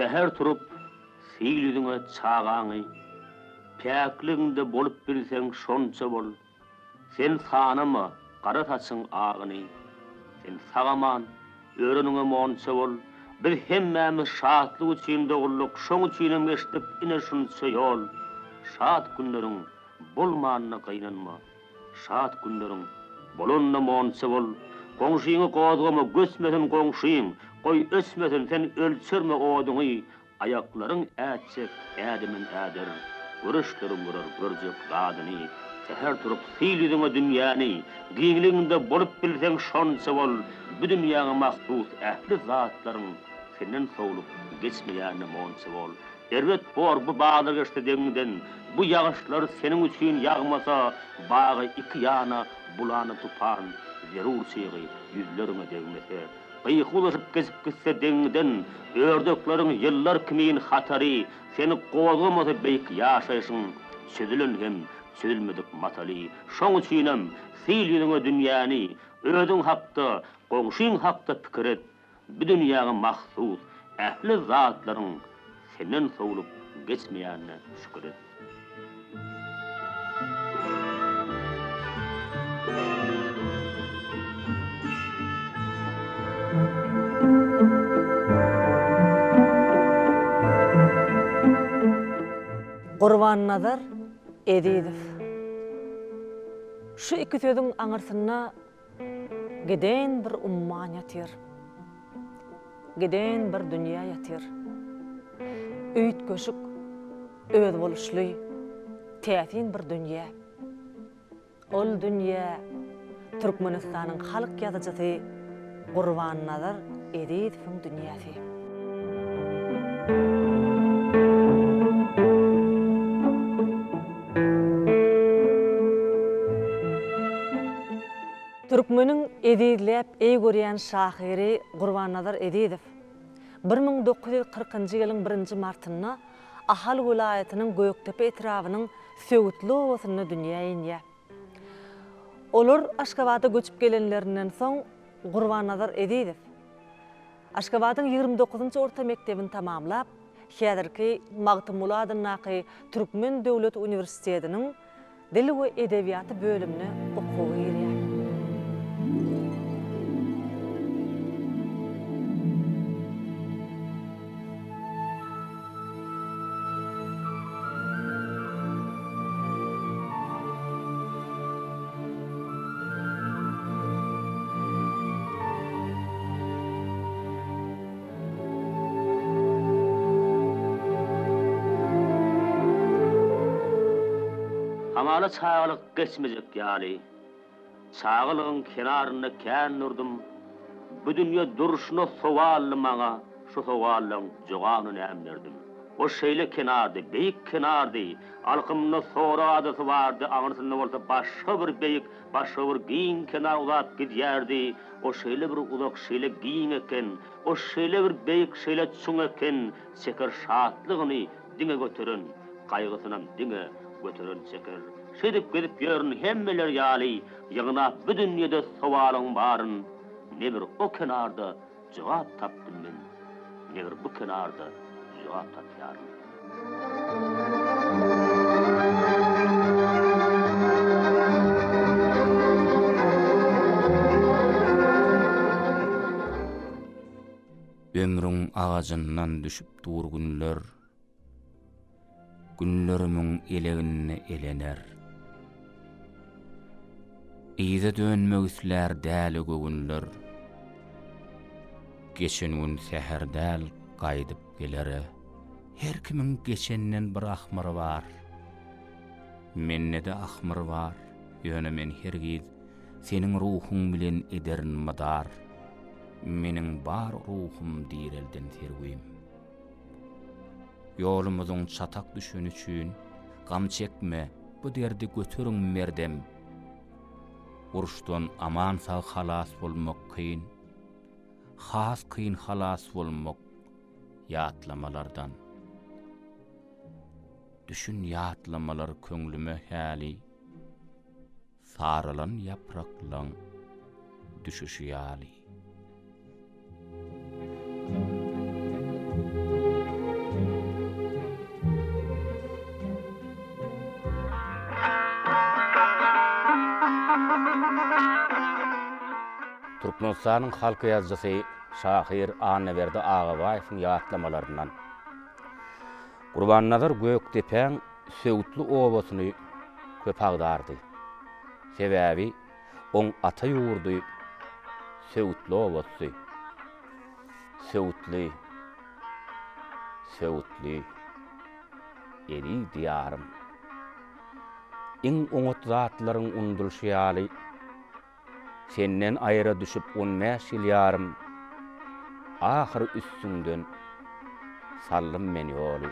seher turup siýlüdüňe çağaňy, päkliginde bolup bilseň şonça bol. Sen sanama gara taçyň agyny, sen sagaman örenüňe monça bol. Biz hemmämiz şatlyk üçin dogurluk, şoň üçin geçdip ine şunça ýol. Şat günleriň bolmanyna gaýnanma, şat günleriň bolonna monça bol. Goňşyňy gozgama gösmesen goňşyň, goý ösmesen sen ölçerme oduňy. Ayaklaryň äçek, ädimin äder. Görüşlerim vurar görjek gadyny. Seher turup siýlüdüňe dünýäni, giňliginde bolup bilseň şonça bol. Bu dünýäge mahsus ähli zatlaryň senden sowlup geçmeýärne monça bol. Erwet bu bağlar geçti deňden, bu ýagyşlar seniň üçin ýagmasa, bagy iki ýana bulany tupan, zerur sygy ýüzleriňe degmese. Gıyıqlaşıp kesip gitse deňden, ördökleriň ýyllar kimin hatary, seni gozgamasa beýik ýaşaýsyň, südülen hem südülmedik mataly. Şoň üçinem siýlüdüňe dünýäni, özüň hakda, goňşyň hakda pikir et. Bu dünýäge mahsus ähli zatlaryň senden sowlup geçmeýärine şükür et. Gurban-Nazar Ediýew. Şu iki söýüň aňyrsyna geden bir umman ýatyr. Geden bir dünýä ýatyr. Öýt köşük, öz boluşly, täsin bir dünýä. Ol dünýä Türkmenistanyň halk ýazyjysy Gurban-Nazar Ediýewiň dünýäsi. Türkmeniň edilip ey görýän şahyry Gurban-Nazar Ediýew 1940-njy ýylyň 1-nji martynda Ahal welaýatynyň Göktepe etrawynyň Söğütlü owasyna dünýäge indi. Olar Aşgabatda göçüp gelenlerinden soň Gurban-Nazar Ediýew Aşgabatyň 29-njy orta mektebini tamamlap, häzirki Magtymul adynaky Türkmen Döwlet Uniwersitetiniň Dil we Edebiýaty bölümine okuwy ýerýär. Amala çağılık geçmeyecek ýaly. Çağılıgyň kenaryna kän nurdum. Bu dünýä duruşuna sowally maňa, şu sowalyň jogabyny nämerdim. O şeýle kenardy, beýik kenardy. Alkymda sora adasy bardy, aňyrsyna bolsa başga bir beýik, başga bir giň kenar uzat gidýärdi. O şeýle bir uzak şeýle giň eken, o şeýle bir beýik şeýle çuň eken, çeker şatlygyny diňe götüren, gaýgysynam diňe götüren çeker. Şedip gidip ýörün hemmeler ýaly, ýygyna bu dünýede sowalyň baryn. Nebir o kenarda jogap tapdym men. Nebir bu kenarda jogap tapýarym. Ömrüň agajyndan düşüp dur günler, günlerimiň elegine elener. Iýde dönmegisler däli gögünler, geçen gün säherdäl gaýdyp gelere. Her kimiň geçenden bir ahmary bar. Menne de ahmar bar, ýöne men hergiz seniň ruhuň bilen ederin madar. Meniň bar ruhum direlden tergüýüm. Ýolumyzyň çatak düşen üçin gam çekme, bu derdi götürüň merdem. Uruşdan aman sağ halas bolmak kıyın, has kıyın halas bolmak ýatlamalardan. Düşün ýatlamalar köňlüme häli, saralan ýapraklaň düşüşi ýaly. Türkmenistan'ın halk yazıcısı Şahir Anneberdi Ağabayewiň ýatlamalaryndan. Gurbannalar Gökdepeň Söğütlü obasyny köp agdardy. Sebäbi oň ata ýurdy Söğütlü obasy. Söğütlü eri diyarım. İň oňat zatlaryň undurşýaly senden aýra düşüp 15 ýyl ýarym. Ahir üstünden sallym meni ýoly.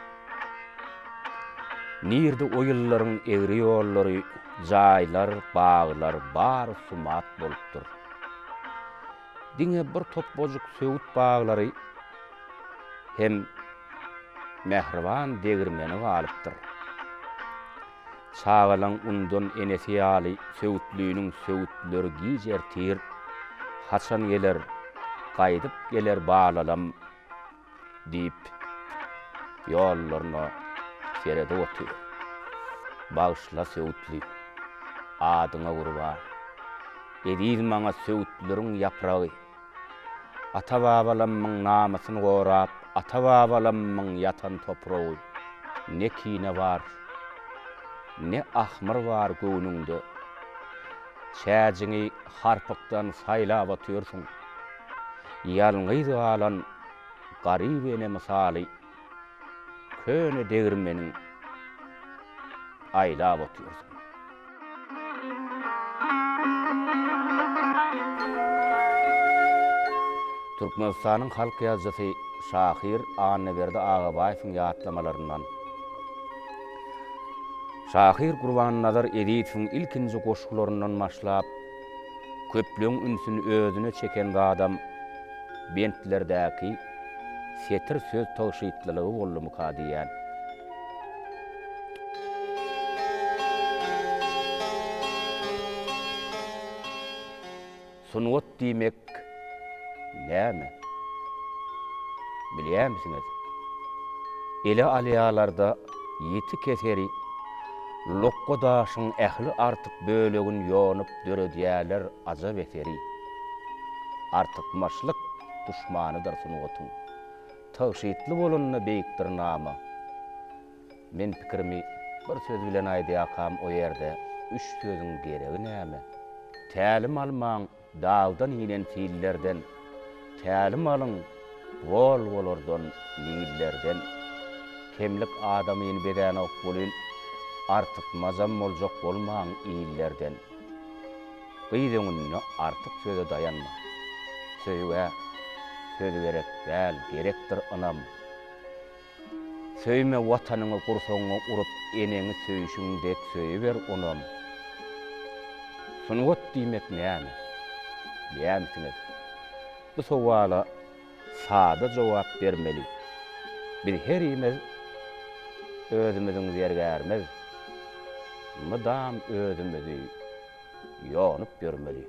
Nirde o ýyllaryň egri ýollary, jaýlar, baglar bar sumat bolupdyr. Diňe bir top bojuk söwüt baglary hem mehriban degirmeni galypdyr. Çağalan undan enesi ýaly söwütlüğiniň söwütleri gijertir, haçan geler, gaýdyp geler bağlalam diýip ýollaryna serede otyr. Bağışla söwütli, adyňa gurban. Edil maňa söwütleriň ýapragy. Ata-babalamyň namasyny gorap, ata-babalamyň ýatan topragy. Ne kine bar, ne ahmar var göwnüňde. Çäjiňi harpykdan saýlap atýarsyň. Ýalňyz alan garybene misaly köne degirmeniň aýlap atýarsyň. Türkmenistanyň halk ýazgysy Şahir Anneberdi Ağabayewiň ýatlamalaryndan. Şahir Gurbannalar Edit'iň ilkinji goşgularyndan başlap köpleň ünsüni özüne çeken adam bentlerdäki setir söz tawşytlygy bolmy kadiýän. Sunwat diýmek näme? Bilýärmisiňiz? Ele alýalarda ýeti keseri lokko daşyň ähli artyk bölegin ýonyp döredýärler azap eteri. Artykmaşlyk duşmanydyr sunwatyň. Tawşytly bolanyna beýikdir nama. Men pikirimi bir söz bilen aýdýakam o ýerde 3 sözüň geregi näme? Tälim almaň dağdan inen fiillerden, tälim alyň bol-bolardan, niillerden, kemlik adamyň bedäne ok bolýan, artyk mazam boljak bolmaň iillerden. Gyýdyňyny artyk söze dayanma. Söýwe, söz berek däl, gerekdir anam. Söýme watanyňy gursoňa urup eneňi söýüşiňdek söýber onam. Sunwat diýmek näme? Bilýärmisiňiz? Bu sowala sada jogap bermeli. Bir herimiz özümiziň zergärmiz, mydam özümizi ýonyp görmeli.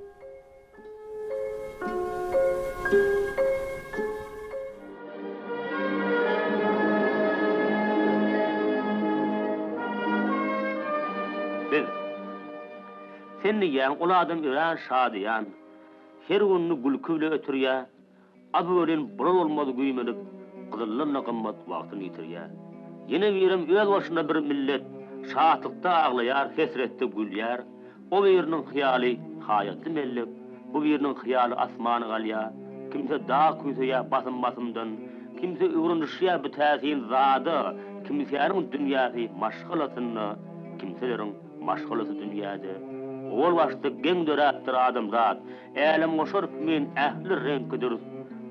Biz seni ýan ol adam ören şadyan, her günni gülkü bile ötürýär, abölen bural olmady güýmenip, gyzyllyna gymmat wagtyny ýitirýär. Ýene birim öz başyna bir millet şatlykda aglaýar, kesretde gülýär. O biriniň hyýaly haýatly mellek, bu biriniň hyýaly asmany galýar. Kimse dağ küýseýär basym-basymdan, kimse ýurunuşýar bu täsin zady, kimseýäniň dünýäsi maşgalatyny, kimseleriň maşgalasy dünýäde. Ol başda geň döräpdir adamzat, älim goşurup men ähli renkdir.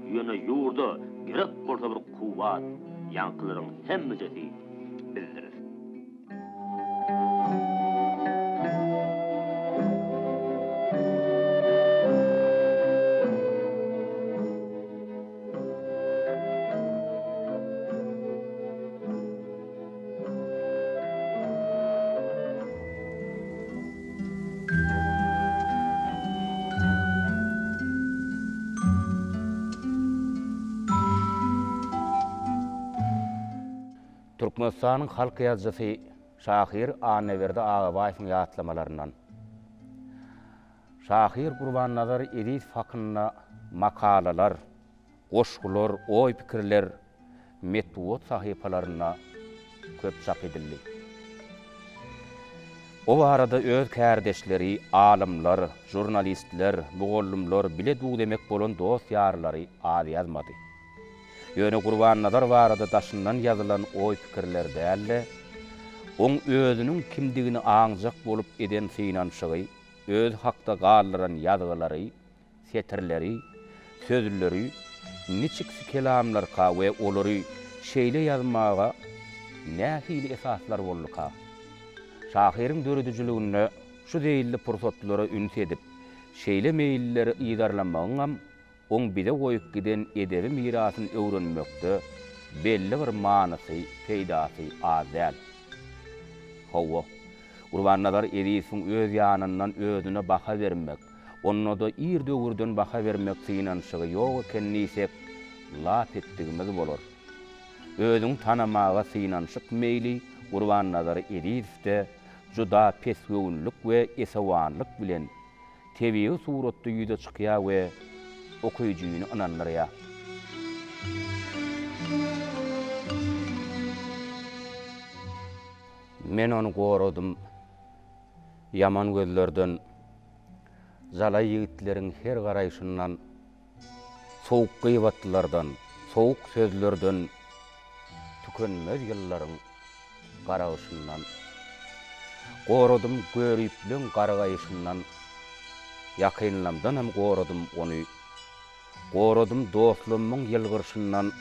Ýöne ýurda gerek bolsa bir kuwat, ýankylaryň hemmesi bildirir. Türkmenistanyň halk ýazgysy Şahir Anneberdi Ağabayewiň ýatlamalaryndan. Şahir Gurbannazar edis fakynna makalalar, goşgular, oý pikirler metbuat sahypalaryna köp çap edildi. O arada öz kärdeşleri, alimler, jurnalistler, mugallimler bile du demek bolan dost ýarlary az ýazmady. Ýöne Gurbannazar barada daşyndan ýazylan oý pikirler dälle, oň özüniň kimdigini aňjak bolup eden synanşygy, öz hakda gallaran ýazgylary, setirleri, sözleri, niçik kelamlarka we olary şeýle ýazmaga nähili esaslar bolluka. Şahiriň döredüjiligine şu deýilli pursatlara üns edip, şeýle meýilleri ýydarlamagyňam oň bize goýup giden edebi mirasyny öwrenmekde belli bir manysy, peýdasy az däl. Hawa Gurbannazar edisiň öz ýanyndan özüne baha bermek, onda da ir döwürden baha bermek synanşygy ýok ekennisek lap etdigimiz bolar. Özüň tanamaga synanşyk meýli Gurbannazar edisde juda pesgöwnlük we esawanlyk bilen tebii suratda ýüze çykýar we okuyucuny ananlarya. Men onu goradym yaman gözlerden, zala ýigitleriň her garaýşyndan, sowuk gıýbatlardan, sowuk sözlerden, tükenmez ýyllaryň garaýşyndan, goradym görüýüplen garaýşyndan, ýakynlamdan hem goradym ony, goradym dostlumyň ýylgyrşyndan,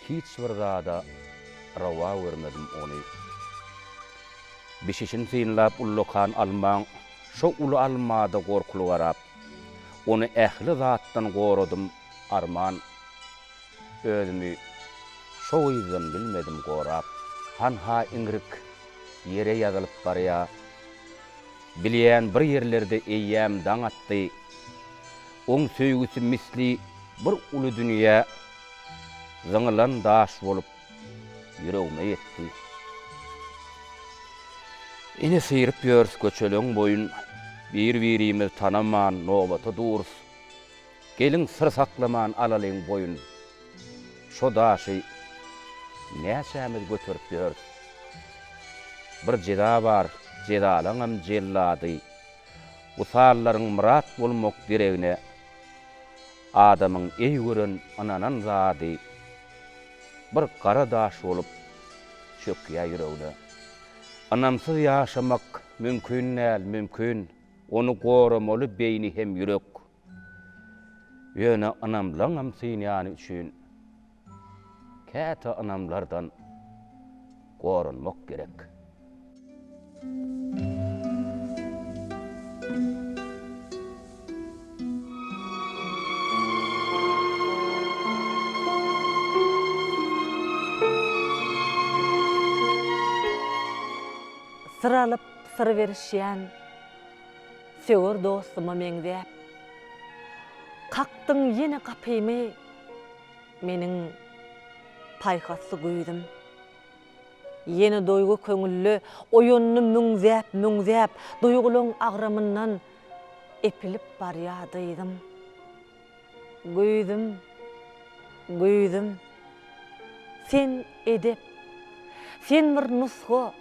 hiç bir zada rawa görmedim ony. Bişişin synlap ullukan almaň, şo ulu almada gorkulu garap, onu ähli zatdan goradym arman, özümi şo ýyzdan bilmedim gorap, hanha iňrik yere ýazylyp barýar, bilýän bir ýerlerde eýýäm daň atdy, oň söýgüsi misli bir uly dünýä zyňylan daş bolup ýüregime ýetdi. Ine sıyırıp ýörs göçeleň boyun, bir-birimiz tanaman nobata durus. Gelin sır saklaman alalyň boyun. Şo daşy näçämiz götürüp ýörs. Bir jeda bar, jedalaňam jellady. Usallaryň murat bolmak diregine adamyň eý gören ananan zady. Bir kara daş bolup çökýär ýüregine. Anamsız ýaşamak mümkün näl, mümkün. Onu goramaly beýni hem ýürek. Ýöne anamlaňam synýany üçin käte anamlardan goranmak gerek. Sıralıp sır verişýän söwür dostuma meňzäp, kakdyň ýene gapymy meniň paýhasly güýdüm. Ýene doýgu köňüllü oýunny müňzäp, duýgularyň agramyndan epilip barýardyydym. Güýdüm. Sen edep, sen bir nusga,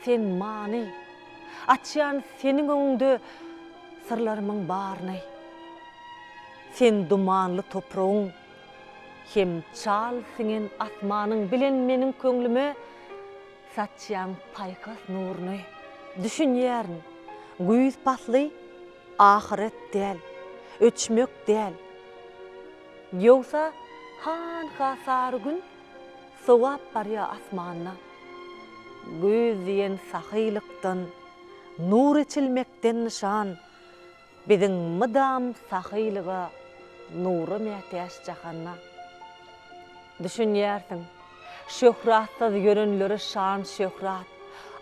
sen mani, açyan senin öňünde sırlarymyň barny. Sen dumanly topragyň, hem çal singen asmanyň bilen meniň köňlüme saçyan paýkas nuruny. Düşünýärin, güýz pasly ahiret däl, öçmek däl. Ýogsa han sary gün sowap barýar asmanyna. Güýz diýen sahylykdan, nur içilmekden nişan, biziň mydam sahylyga nuru mätäş jahanna. Düşünýärsiň, şöhratda görenleri şan şöhrat,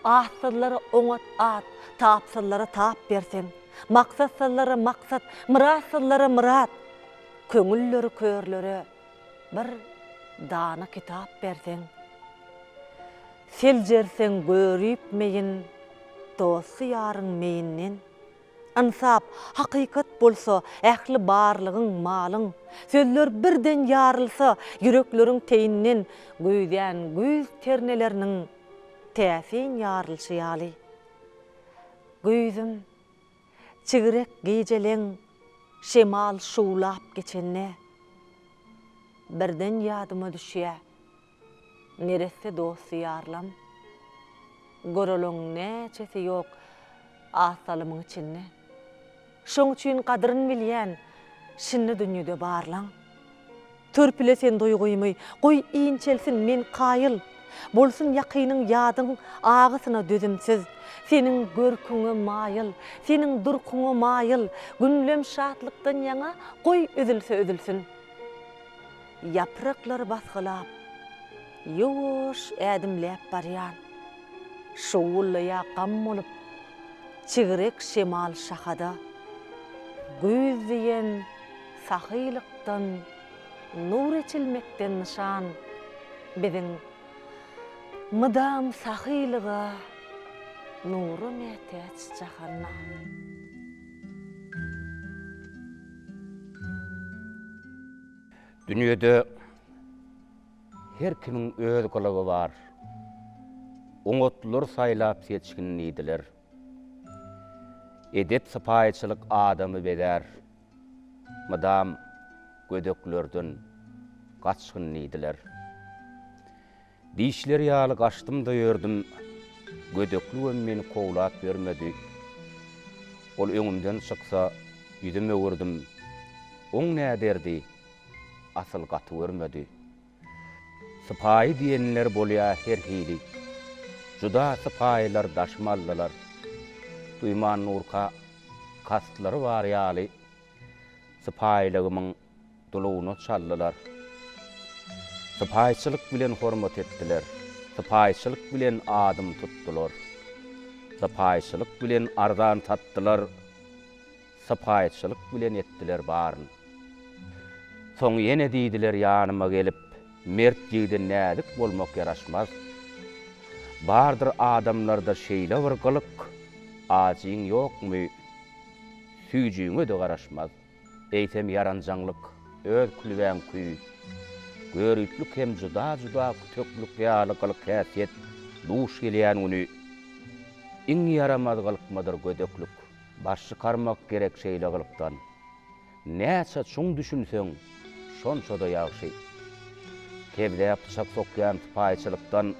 ahsızları oňat at, tapsızları tap bersen, maksatsızları maksat, muratsızları murat, köňülleri körleri bir dana kitap bersen, seljersen görüp meyin, dostu yarın meyinnen, ansap, hakikat bolsa, ähli barlygyň, malyň, sözler birden yarylsa, yürekleriň teýinden göýdän göz terneleriniň täsin yarylşy ýaly. Göýdüm, çigirek gejeleň şemal şuwlap geçenne, birden ýadyma düşýär. Neresi dost ýarlam, görelöň näçesi ýok asalymyň içinde. Şoň üçin kadryny bilýän, şinni dünýede barlaň. Törpile sen doýguýmy, goý iňçelsin men kaýyl. Bolsun yakynyň ýadyň agysyna dözümsiz. Senin görküňe maýyl, senin durkuňa maýyl. Günlem şatlykdan ýaňa goý üzülse üzülsün. Yapraklar basgylap, ýoş ädimläp barýan. Şowulya gam bolup, çigirek şemal şahada. Göz diýen sahylykdan, nur içilmekden nişan. Biziň mydam sahylyga nuru metäç jahanna. Dünýede her kimiň öz gylygy bar. Oňotlular saýlap seçkinlidiler. Edep sypaýçylyk adamy beder. Madam gödeklerden gaçgynlydiler. Dişleri ýaly gaçdym da ýördüm. Gödekli meni kowlap bermedi. Ol öňümden çyksa, ýüzüme wurdim. Oň näderdi? Asıl gaty görmedi. Sypaý diýenler bolýar her hili. Juda sypaýlar daşmaldylar. Duýman nurka kastlary bar ýaly. Sypaýlygymyň dolugyny çaldylar. Sypaýçylyk bilen hormat etdiler. Sypaýçylyk bilen adym tutdular. Sypaýçylyk bilen arzan tatdylar. Sypaýçylyk bilen etdiler baryn. Soň ýene diýdiler ýanyma gelip, mertligide nädik bolmak ýaraşmaz. Bardyr adamlarda şeýle bir gylyk, ajyň ýokmy? Süýjüňe de garaşmaz. Eýtem ýaranjaňlyk, öz külbäň kuý. Görütlük hem juda kütöklük ýaly gylyk häsiýet duş gelýän uny. Iň yaramaz gylykmadyr gödeklük. Baş çykarmak gerek şeýle gylykdan. Näçe çuň düşünseň, şonça da ýagşy. Kebde pıçak sokýan sypaýçylykdan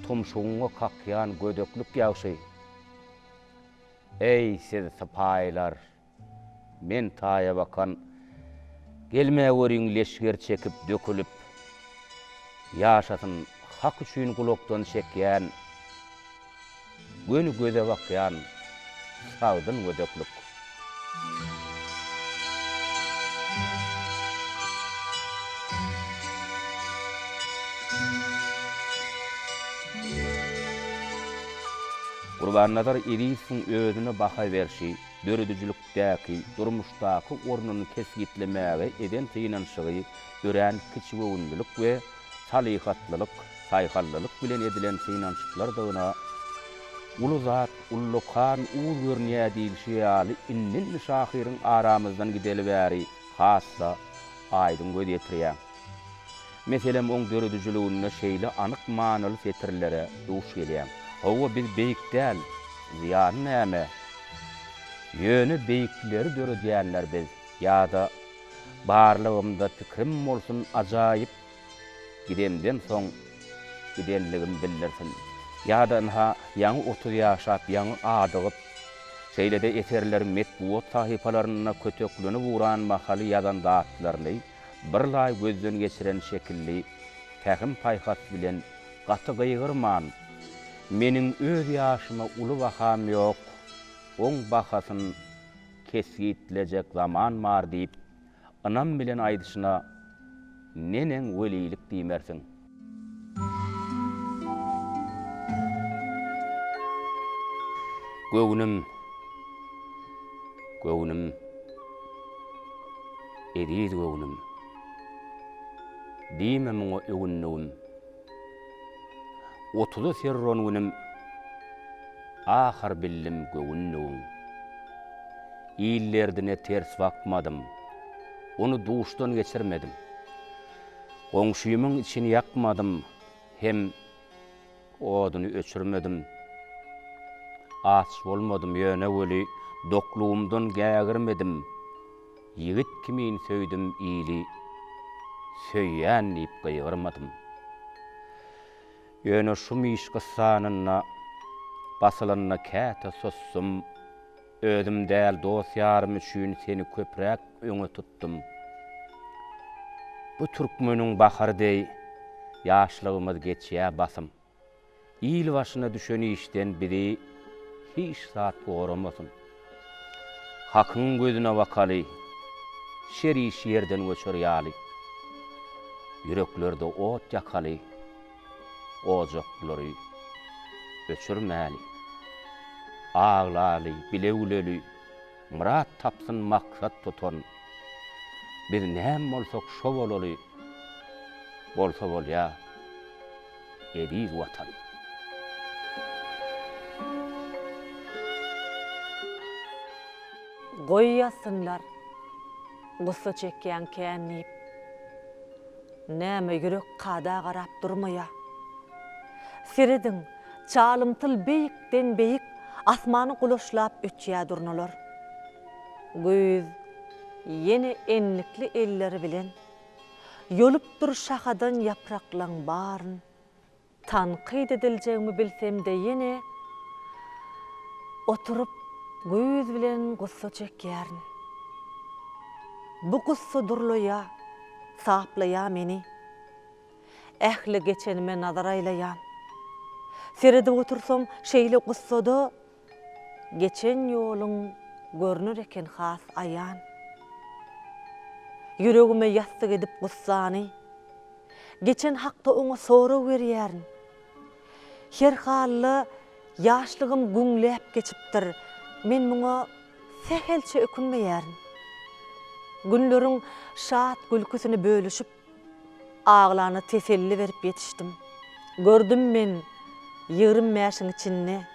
tumşuňa kakýan gödeklük ýagşy. Ey siz sypaýlar, men taýa bakan, gelmäweriň leşger çekip dökülüp, ýaşasyn hak üçin gulakdan çekýän, göni göze bakýan sagdyn gödeklük. Gurbannazar Iris'in özüne baha berşi, dörüdüjülükdäki, durmuşdaky ornuny kesgitlemäge eden tynanşygy, örän kiçiwünlük we salyhatlylyk, saýhallylyk bilen edilen tynanşyklar dagyna ulu zat, ullukan, uğur görnýär diýilşi ýaly innin şahyryň aramyzdan gideli bäri hassa aýdym göz ýetirýär. Meselem oň dörüdüjülüğüne şeýle anyk manaly setirlere duş gelýär. Hawa biz beýikdäl, ziýan näme? Ýöne beýikleri dörüdýänler biz. Ýa-da barlygymda pikrim bolsun ajaýyp gidemden soň gidenligim billersin. Ýa-da ha ýaňy 30 ýaşap ýaňy adygyp şeýlede eserler metbuat sahypalaryna kötekleni wuran mahaly ýazan zatlaryny bir laý gözden geçiren şekilli tähim paýhat bilen gaty gyýgyrman. Meniň öz ýaşyma uly baham ýok. Oň bahasyn kesgitlenjek zaman bar diýip, anam bilen aýdyşyna nenen welilik diýmersiň. Göwnüm, eriz göwnüm. Diýme muňa öwünnügim. 30 serron günim, ahir billim göwünnügim. iyillerdine ters bakmadım. Onu duştan geçirmedim. Goňşuýymyň içini yakmadım, hem oduny öçürmedim. Aç bolmadım ýöne göli, dokluğumdan gägirmedim. Yigit kimin söýdüm iyili, söýýän diýip gaýgyrmadım. Ýöne şu miş gyssanyna, basylyna käte sossum, özüm däl dost ýarym üçin seni köpräk öňe tutdum. Bu türkmeniň bahardy, ýaşlygymyz geçýä basym. İl başyna düşen işden biri hiç saat goramasyn. Hakyň gözüne bakaly, şeri şerden göçür ýaly. Yüreklerde ot ýakaly, ojaklary öçürmäli. Ağlaly, bilewleli, murat tapsyn maksat tutan. Bir näme bolsak şo bolaly. Bolsa bolýa, ediz watan. Goýýasynlar, gussa çekýän känlip. Näme ýürek kada garap durmaýa. Siredin, çalymtyl beýikden beýik asmany gulaşlap ötýär durnalar. Göz ýene enlikli elleri bilen ýolup dur şahadan ýapraklaň baryn. Tanqid ediljegimi bilsem-de ýene oturup göz bilen gussa çekýärin. Bu gussa durlaýa, saplaýa meni. Ähli geçenime nazar aýlaýan. Serede otursam şeýle gussada geçen ýoluň görnür eken has aýan. Yüregime ýassyk edip gussany, geçen hakda oňa sora berýärin. Her hally ýaşlygym güňläp geçipdir. Men muňa sehelçe ökünmeýärin. Günleriň şat gülküsini bölüşip, ağlany teselli berip ýetişdim. Gördüm men ýyrym mäşiň içinde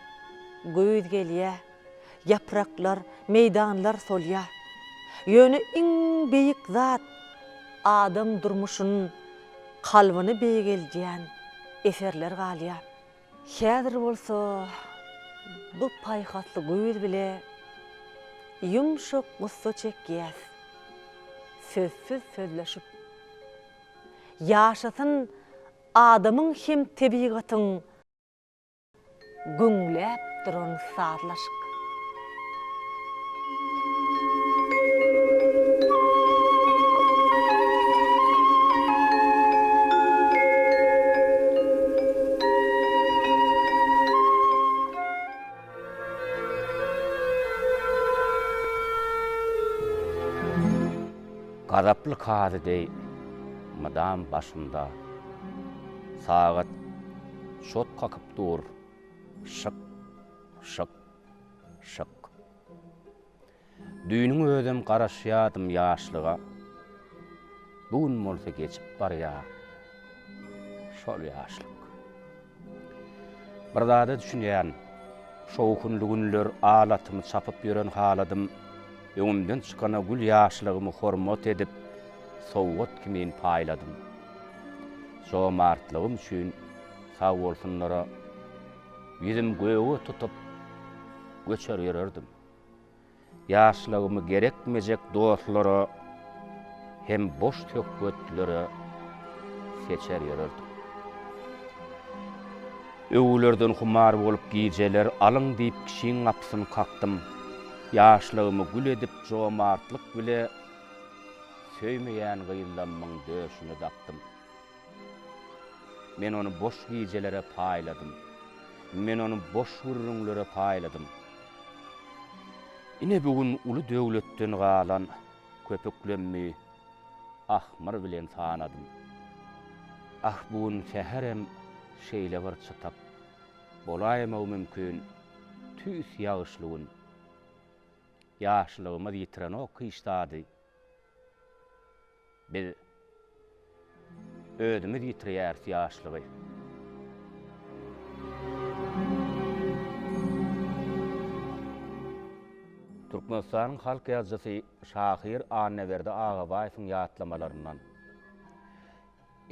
göýüz gelýär, yapraklar, meydanlar solýar. Ýöne iň beýik zat adam durmuşynyň kalbyny beýgelýän eserler galýar. Häzir bolsa bu paýhatly göýüz bile yumşak gussa çekýär. Sözsüz sözleşip. Ýaşasyn adamyň hem tebigatyň güňläp duran sarlaşyk. Gazaply kadydey madam başynda sagat şot kakyp dur. Şık, şık, şık. Düýnüň özüm garaşýadym ýaşlyga. Bugün bolsa geçip barýar. Şol ýaşlyk. Bir zada düşünýän, şowkunly günler alatymy çapyp ýören haladym. Öňümden çykana gül ýaşlygymy hormat edip, sowgat kimin paýladym. Jomartlygym üçin sag bolsunlara yüzüm göğü tutup göçer ýörerdim. Ýaşlygymy gerekmejek dostlara hem boş tökgötlere seçer ýörerdim. Öwlerden humar bolup gijeler alyň diýip kişiň gapysyny kakdym. Ýaşlygymy gül edip jomartlyk bile söýmeýän gyýylanmaň döşüne dapdym. Men onu boş gijelere paýladym. Men onu boş gürrünlere paýladym. Ine bugün uly döwletden galan köpüklenmi ahmar bilen sanadym. Ah bugün şäherem şeýle bir çytap bolaýmagy mümkin tüs ýagyşlygyn. Ýaşlygymy ýitiren o kyşdady. Biz ödümüz ýitirýär ýaşlygy. Türkmenistanyň halk ýazgysy Şahir Anneberdi Agabaýewiň ýatlamalaryndan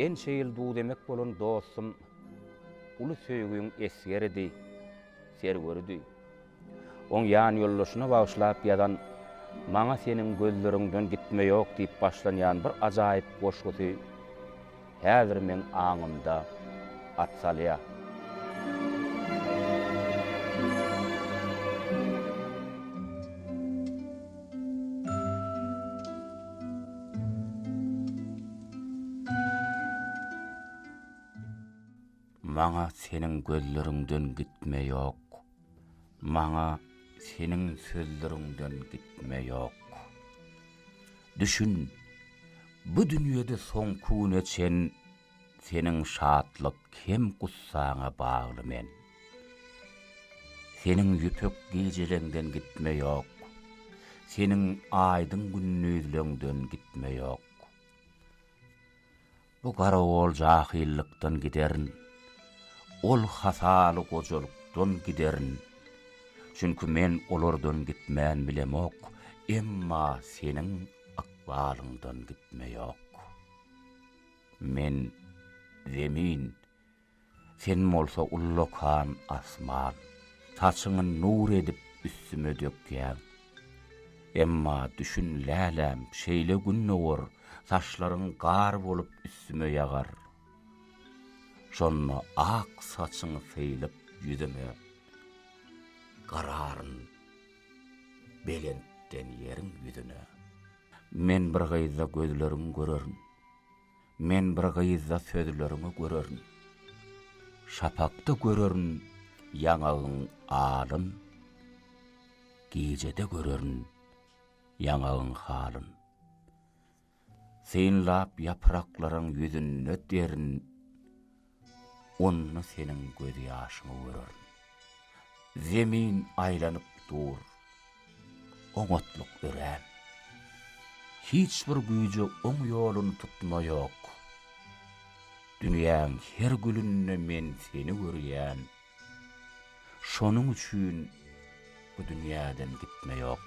en şeýil du demek bolan dostum uly söýgüň esgeridi, sergöridi. Oň ýan ýollaşyna bagyşlap ýazan "Maňa seniň gözleriňden gitme ýok" diýip başlanýan bir ajaýyp goşgusy häzir men aňymda atsalýar. Maňa seniň gözleriňden gitme ýok. Maňa seniň sözleriňden gitme ýok. Düşün, bu dünýede soň küneçen seniň şatlyk hem gussaňa bagly men. Seniň ýüpek gejeleňden gitme ýok. Seniň aýdyň günnüzleňden gitme ýok. Bu garawol jahillykdan giderin. Ol hasaly gojulukdan giderin. Çünkü men olardan gitmän bilemok, emma seniň akbalyňdan gitme ýok. Men zemin, sen bolsa ullokan asman, saçyňy nur edip üstüme dökýän. Emma düşün lälem, şeýle gün nowar, saçlaryň gar bolup üstüme ýagar. Şonno ak saçyňy feýlip ýüzüme gararyn belentden ýeriň ýüzüne. Men bir gyzda gözleriň görerin. Men bir gyzda sözleriňi görerin. Şapakda görerin ýaňagyň alyn. Gejede görerin ýaňagyň halyn. Sen lap yapraklaryň ýüzüne derin. Onna seniň göz ýaşyňy görerin. Zemin aýlanyp dur. Oňatluk ören. Hiç bir güýje oň ýoluny tutmaýok. Dünýäň her gülünde men seni görýän. Şonuň üçin bu dünýäden gitme ýok.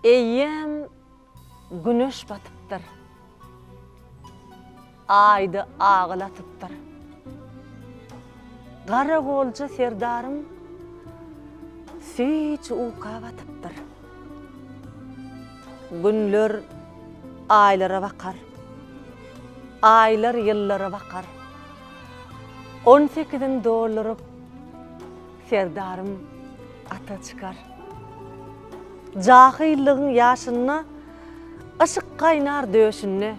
Eyyem güneş batıptır. Aydı ağlatıptır. Gara golca serdarım süýç uka batıptır. Günler aylara bakar. Aylar yıllara bakar. 18'in doldurıp serdarım ata çıkar. Jahillığın yaşını ışık kaynar döşünü.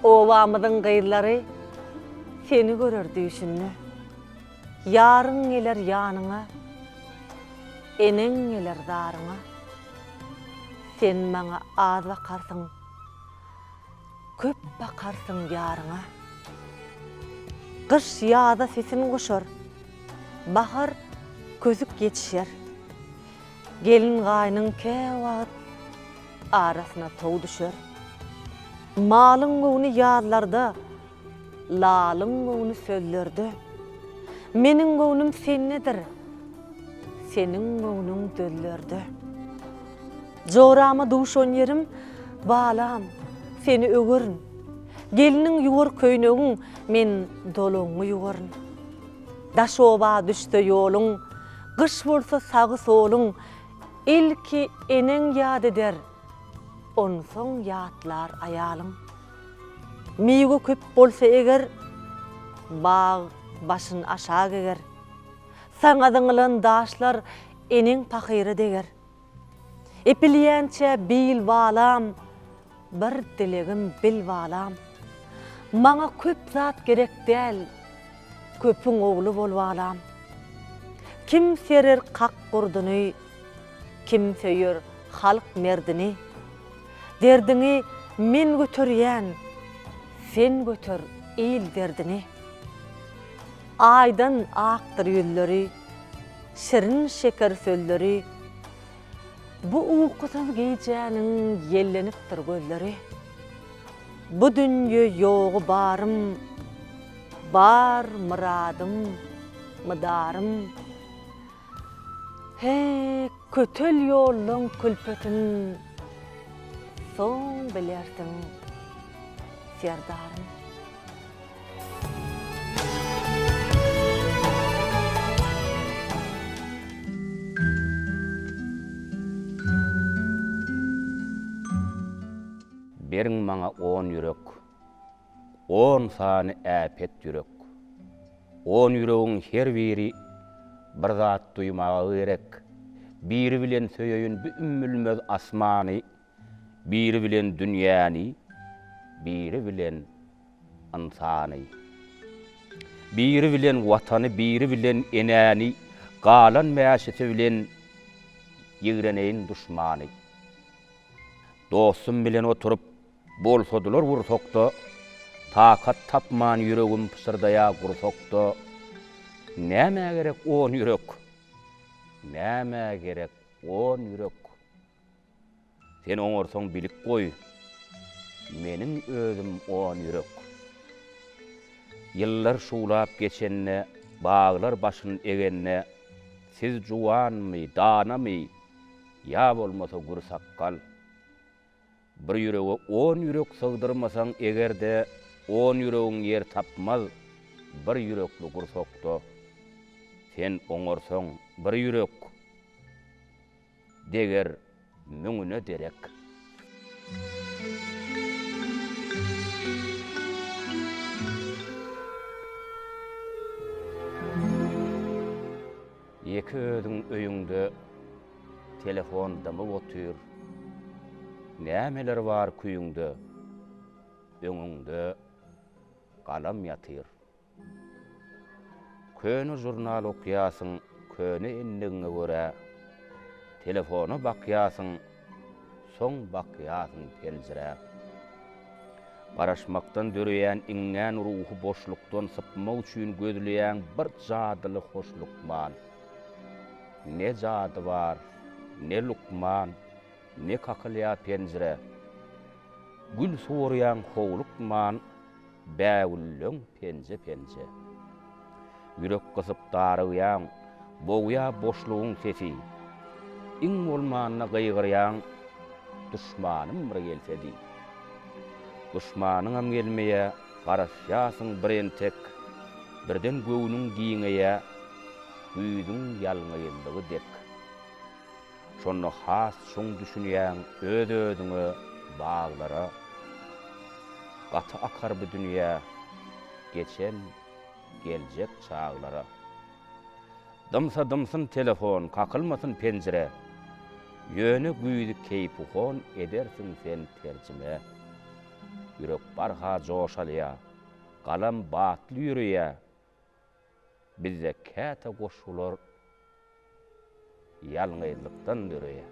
Ovamıdın gıyırları seni görür düşünü. Yarın gelir yanına, enen gelir darına. Sen bana az bakarsın, köp bakarsın yarına. Kış yağda sesin koşur, bahar közük geçişer. Gelin gaynın kevat arasına toğ düşer. Malın göğünü yağlarda, lalın göğünü söllerde. Menin göğünüm sen nedir? Senin göğünün döllerde. Jorama duşon yerim, balam, seni ögörün. Gelinin yuvar köynögün, men doluğunu yuvarın. Daş oba düştü yolun, kış bolsa sağı solun. İlki enen yad eder, on son yatlar ayalın. Miýige köp bolsa eger, bağ başın aşağı geger. Saňadyňylan daşlar enen pakyry deger. Epilýänçe bil balam, bir dilegim bil balam. Maňa köp zat gerek däl, köpüň ogly bolbalam. Kim serer kak gurduny, kim söýür halk merdini. Derdini men götürýän, sen götür il derdini. Aydan aktır yüzleri, şirin şeker sözleri. Bu ukusuz gecäniň yellenipdir gözleri. Bu dünýe ýogy barym, bar muradym, mydarym. Hey, kötel ýoluň külpetin, soň bilersiň, serdarym. Beriň maňa 10 ýürek, 10 sany äpet ýürek. 10 ýüregiň her biri bir zat duýmagy gerek. Biri bilen söýeýin bu ümmülmez asmany, biri bilen dünýäni, biri bilen insany. Biri bilen watany, biri bilen enäni, galan mäşeti bilen ýigreneýin duşmany. Dostum bilen oturup bolsadylar wursakda, takat tapman ýüregim pysyrdaýa gursakda. Näme gerek 10 ýürek? Näme gerek 10 ýürek? Sen oňorsaň bilik goý. Meniň özüm 10 ýürek. Ýyllar şulap geçenne, baglar başyny egenne, siz juwanmy, danamy, ýa bolmasa gursakkal. Bir ýürege 10 ýürek sygdyrmasaň egerde 10 ýüregiň ýer tapmaz bir ýürekli gursakda. Sen oňorsaň bir ýürek deger müňüne derek. Eki özüň öýüňde telefon damy otyr. Nämeler bar küýüňde? Öňüňde galam ýatyr. Köni jurnal okyasyň, köni enligiňe görä. Telefona bakyasyň, soň bakyasyň penjere. Baraşmakdan döreýän iňňän ruhy boşlukdan sypmak üçin gözleýän bir jadyly hoşlukman. Ne jady bar, ne lukman, ne kakılya penjere. Gül soğuryan hoğlukman, bäwüllüň penje. Yürek kısıp darıyan, boğuya boşluğun sesi. İň bolmanyna gıygıryan, düşmanım bir gelsedi. Düşmanıňam gelmeýe garaşýasyň biren tek, birden göwnüň giňeýe güýdüň ýalňaýyndygy dek. Şonu has şoň düşünýän öz-özüňe baglara, gaty akar bu dünýä, geçen, geljek çağlara. Dımsa dımsın telefon, kakılmasın pencere, yönü güýdi keypuhon edersin sen tercime. Yürek barha joşalya, galam batly ýürüýe, bizde käte goşular ýalňaýlykdan dürüýe.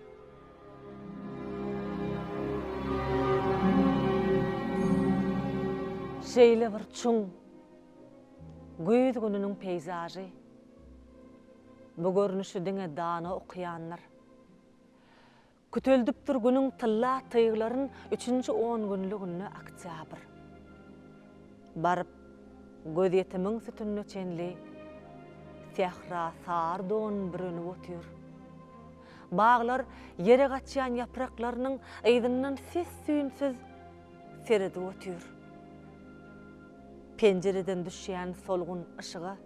Şeýle bir çuň güýz gününiň peyzajy, bu görnüşi diňe dana okuyanlar. Kütöldüpdir günüň tylla tyýglaryň 3-nji 10 günlügini oktyabr. Barıp göz ýetimiň sütünü çenli, sehra sar don birini ötýür. Bağlar yere gaçýan ýapraklarynyň ýdyndan ses süýünsiz seridi ötýür. Pencereden düşýän solgun ışığa,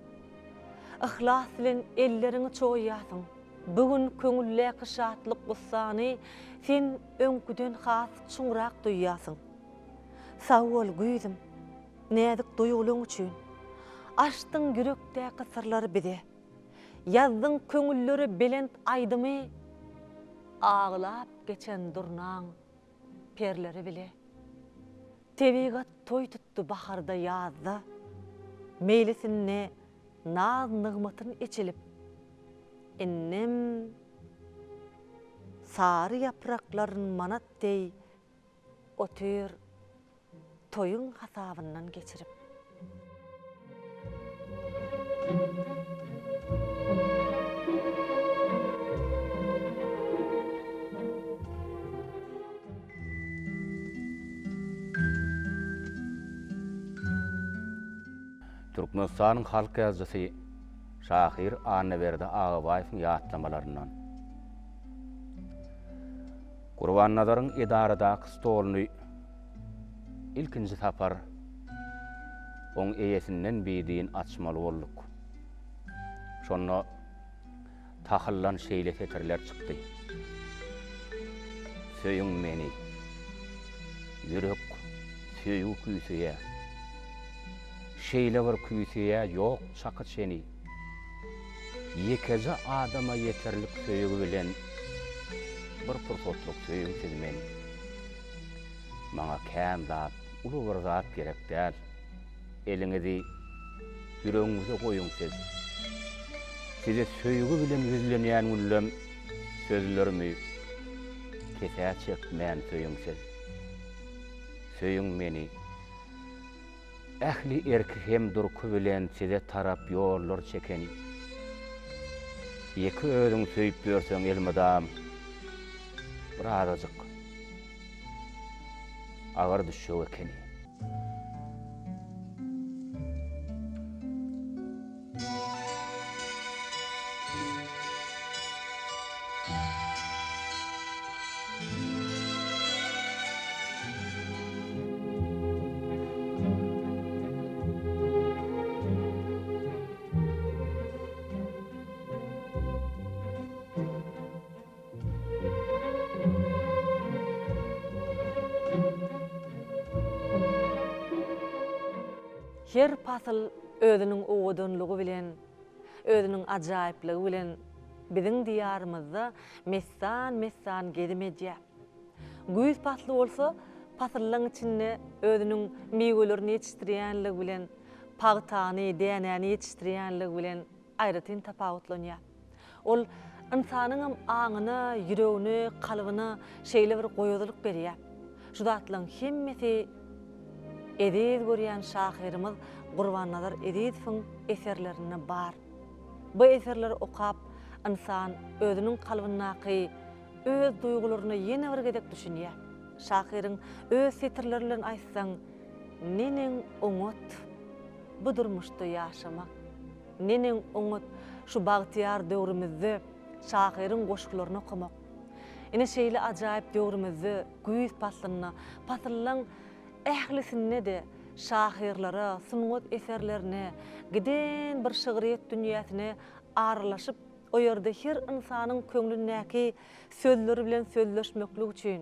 ihlas bilen ellerini çoýýasyň. Bugün köňülleki şatlyk gussany sen öňküden has çuňrak duýýasyň. Sag bol güýdüm, nädik duýgularyň üçin. Açdyň yürekdäki sırlary bize. Ýazdyň köňülleri belent aýdymy, ağlap geçen durnaň perleri bile. Tebigat toy tuttu baharda ýazda, meylisine naz nygmatyn içilip, innem sary ýapraklaryň manat dey ötür toyun hasabyndan geçirip. Türkmenistanyň halk ýazgysy Şahir Anneberdi Ağabaýewiň ýatlamalaryndan. Gurbannadaryň edaradaky stoluny ilkinji sapar oň eýesinden bidiň açmaly bolduk. Şonu tahyllan şeýle feterler çykdy. Söýüň meni, ýürek söýüp küýsüýe, şeýle bir küýsüýe ýok çaky seni. Yekece adama yeterlik söýügi bilen bir pursotluk söýüňsiz meni. Maňa kän zat, uly bir zat gerek däl. Eliňizi ýüregiňize goýuňsiz. Size söýügi bilen yüzlenýän güllem sözlerimi kesä çekmän söýüňsiz. Söýüň meni. Ähli erki hem durky bilen size tarap ýollar çekeni. Ýeki özüň söýüp berseň elmadam, bir arazyk agar düşýär ekeni. Her pasıl özünün oğudunluğu bilen, özünün ajaýyplygy bilen biziň diýarymyzda messan gedimedýär. Güýz pasly bolsa, paslyň içinde özünün meýwelerini ýetişdirýänligi bilen, pagtany, dänäni ýetişdirýänligi bilen aýratyn tapawutlanýar. Ol insanyň aňyna, ýüregine, kalbyna şeýle bir goýuzlyk berýär. Şu zatlaryň hemmesi ediz görýän şahyrymyz Gurbannazar Edizowyň eserlerine bar. Bu eserleri okap, insan özünün kalbynaky, öz duýgularyny ýene bir gedek düşünýär. Şahyryň öz setirleri bilen aýtsaň, neniň oňat bu durmuşda ýaşamak, neniň oňat şu bagtyar döwrümizde şahyryň goşgularyny okumak. Ine şeýle ajaýyp döwrümizde güýz patlanan ählisine de şahyrlara, sungat eserlerine, giden bir şygyryýet dünýäsine aralaşyp o ýerde her insanyň köňlündäki sözleri bilen sözleşmeklik üçin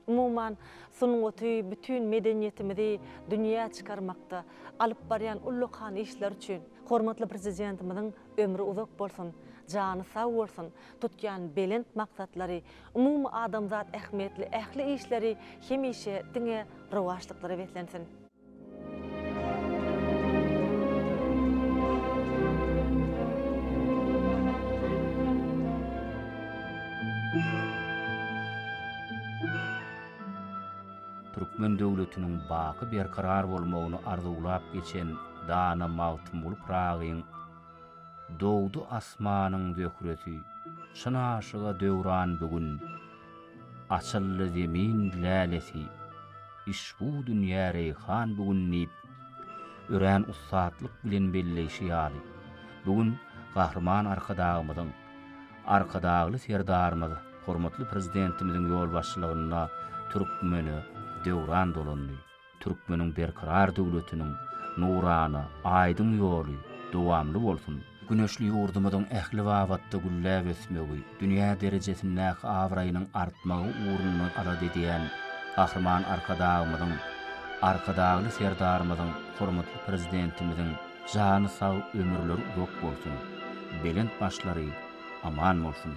umuman sungaty bütün medeniýetimizi dünýä çykarmakda alyp barýan ullukan işler üçin hormatly prezidentimiziň ömrü uzak bolsun, jany sag bolsun, tutýan belent maksatlary, umumy adamzat ähmiýetli ähli işleri hemişe diňe rowaşlyklary betlensin. Türkmen döwletiniň baky berkarar bolmagyny arzulap geçen dana mawtymul pragyň dowdu asmanyň dökreti şynaşyga döwran bugün açylly zemin lälesi iş bu dünýä reýhan bugün nip ören ussatlyk bilen belleşi ýaly bugün gahrman arkadagly serdarymyz hormatly prezidentimiziň ýol başçylygyna türkmeni döwran dolandy. Türkmeniň berkarar döwletiniň nurany, aýdyň ýoly dowamly bolsun. Güneşli ýurdumyzyň ähli wagtda gülläp ösmegi, dünýä derejesindäki awraýynyň artmagy uğruna alad edýän gahrman arkadagly serdarymyzyň hormatly prezidentimiziň jany sag ömürleri uzak bolsun. Belent başlary aman bolsun.